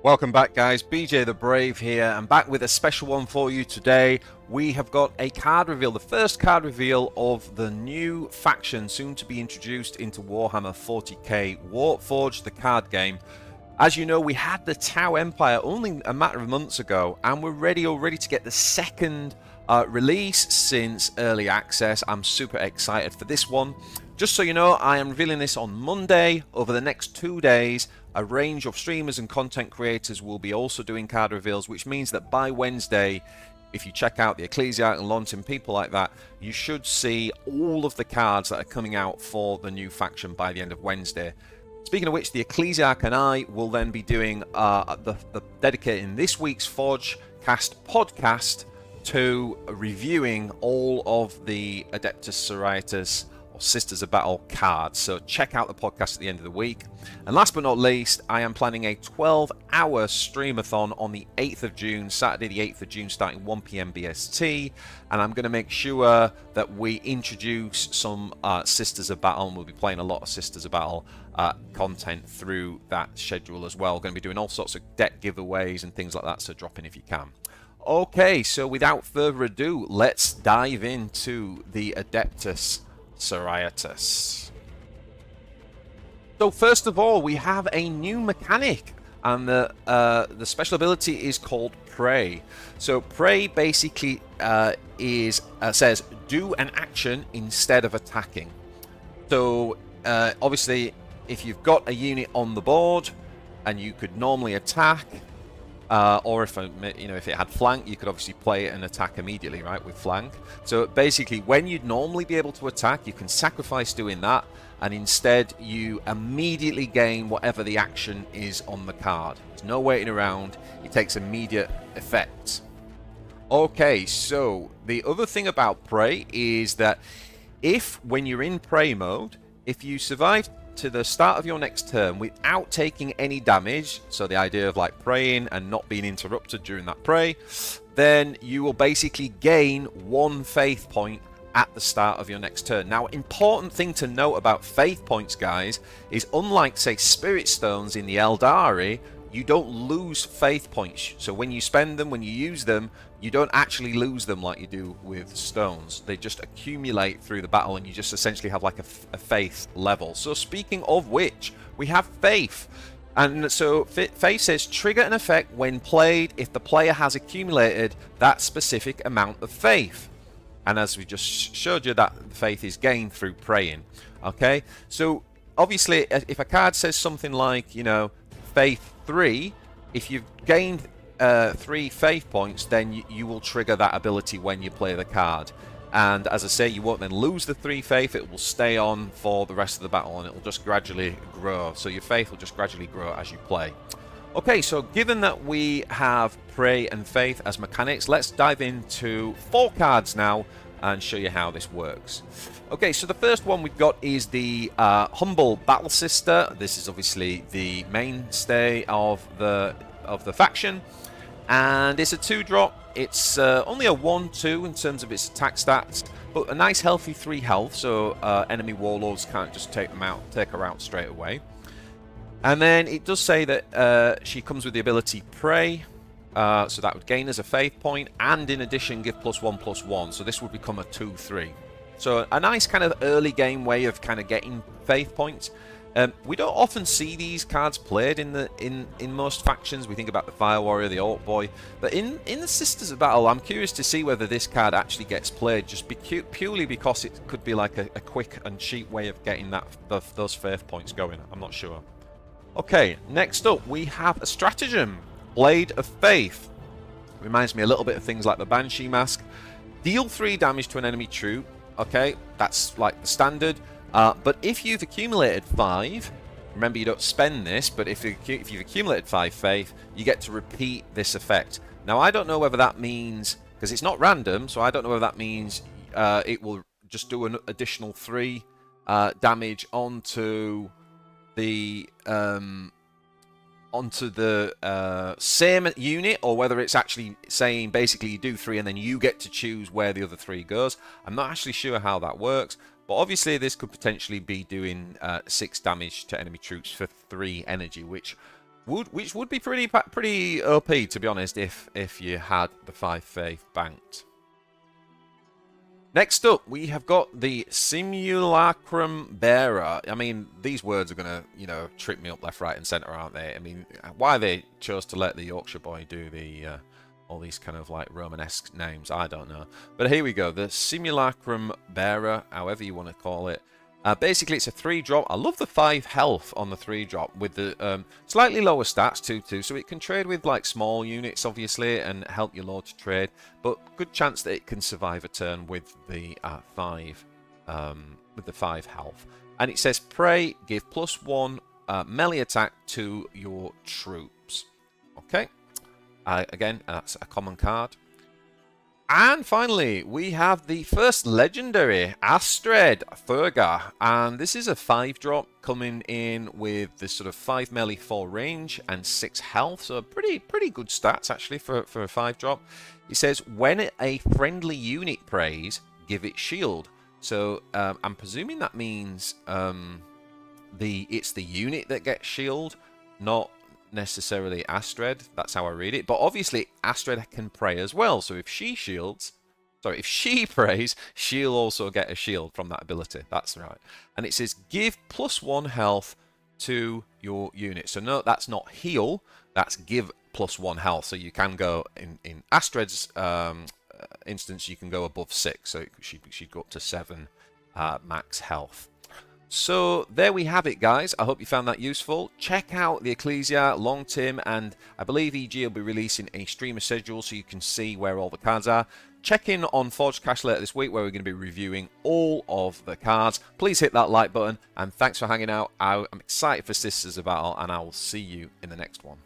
Welcome back, guys. BJ the Brave here. I'm back with a special one for you today. We have got a card reveal, the first card reveal of the new faction soon to be introduced into Warhammer 40k, Warpforge, the card game. As you know, we had the Tau Empire only a matter of months ago, and we're ready already to get the second release since early access. I'm super excited for this one. Just so you know, I am revealing this on Monday. Over the next 2 days, a range of streamers and content creators will be also doing card reveals, which means that by Wednesday, if you check out the Ecclesiarch and Launton, people like that, you should see all of the cards that are coming out for the new faction by the end of Wednesday. Speaking of which, the Ecclesiarch and I will then be doing dedicating this week's Forgecast podcast to reviewing all of the Adepta Sororitas or Sisters of Battle cards. So check out the podcast at the end of the week. And last but not least, I am planning a 12-hour streamathon on the 8th of June, Saturday the 8th of June, starting 1 PM BST. And I'm going to make sure that we introduce some Sisters of Battle, and we'll be playing a lot of Sisters of Battle content through that schedule as well. Going to be doing all sorts of deck giveaways and things like that, so drop in if you can. Okay, so without further ado, let's dive into the Adepta Sororitas. So first of all, we have a new mechanic, and the special ability is called Pray. So Pray basically says do an action instead of attacking. So obviously, if you've got a unit on the board and you could normally attack, or if it had flank, you could obviously play it and attack immediately, right, with flank. So basically, when you'd normally be able to attack, you can sacrifice doing that, and instead you immediately gain whatever the action is on the card. There's no waiting around. It takes immediate effect. Okay, so the other thing about Pray is that when you're in Pray mode, if you survive to the start of your next turn without taking any damage, so the idea of like praying and not being interrupted during that pray, then you will basically gain 1 faith point at the start of your next turn. Now, important thing to note about faith points, guys, is unlike, say, spirit stones in the Aeldari, you don't lose faith points. So when you spend them, when you use them, you don't actually lose them like you do with stones. They just accumulate through the battle, and you just essentially have like a faith level. So speaking of which, we have faith. And so faith says trigger an effect when played if the player has accumulated that specific amount of faith. And as we just showed you, that faith is gained through praying. Okay, so obviously if a card says something like, you know, faith 3, if you've gained 3 faith points, then you will trigger that ability when you play the card. And as I say, you won't then lose the 3 faith. It will stay on for the rest of the battle, and it will just gradually grow. So your faith will just gradually grow as you play. Okay, so given that we have Pray and Faith as mechanics, let's dive into 4 cards now and show you how this works. Okay, so the first one we've got is the Humble Battle Sister. This is obviously the mainstay of the faction, and it's a 2-drop. It's only a 1/2 in terms of its attack stats, but a nice healthy 3 health, so enemy warlords can't just take her out straight away. And then it does say that she comes with the ability Pray, so that would gain as a faith point, and in addition give +1/+1, so this would become a 2/3. So a nice kind of early game way of kind of getting faith points. We don't often see these cards played in most factions. We think about the Fire Warrior, the Orc Boy, but in the Sisters of Battle, I'm curious to see whether this card actually gets played, just purely because it could be like a quick and cheap way of getting those faith points going. I'm not sure. Okay, next up we have a stratagem, Blade of Faith. Reminds me a little bit of things like the Banshee Mask. Deal 3 damage to an enemy troop. Okay, that's like the standard. But if you've accumulated 5, remember you don't spend this, but if you've accumulated 5 faith, you get to repeat this effect. Now I don't know whether that means, because it's not random, so I don't know whether that means it will just do an additional 3 damage onto the same unit, or whether it's actually saying basically you do 3 and then you get to choose where the other 3 goes. I'm not actually sure how that works, but obviously this could potentially be doing 6 damage to enemy troops for 3 energy, which which would be pretty OP, to be honest, if you had the 5 faith banked. Next up, we have got the Simulacrum Bearer. I mean, these words are going to, you know, trip me up left, right, and centre, aren't they? I mean, why they chose to let the Yorkshire boy do the all these kind of like Romanesque names, I don't know. But here we go, the Simulacrum Bearer, however you want to call it. Basically, it's a 3-drop. I love the 5 health on the 3-drop with the slightly lower stats, 2/2, so it can trade with like small units, obviously, and help your lord to trade. But good chance that it can survive a turn with the 5 health. And it says, pray, give +1 melee attack to your troops. Okay. Again, that's a common card. And finally, we have the first legendary, Astrid Thurgar. And this is a 5-drop coming in with this sort of 5 melee, 4 range, and 6 health. So pretty good stats, actually, for a 5-drop. It says, when a friendly unit prays, give it shield. So I'm presuming that means it's the unit that gets shield, not necessarily Astrid. That's how I read it. But obviously Astrid can pray as well, so if she prays, she'll also get a shield from that ability. That's right. And it says give +1 health to your unit. So no, that's not heal, that's give +1 health. So you can go in Astrid's instance, you can go above 6, so she'd go up to 7 max health. So there we have it, guys. I hope you found that useful. Check out the Ecclesia, Long Tim, and I believe EG will be releasing a streamer schedule so you can see where all the cards are. Check in on Forge Cash later this week where we're going to be reviewing all of the cards. Please hit that like button, and thanks for hanging out. I'm excited for Sisters of Battle, and I will see you in the next one.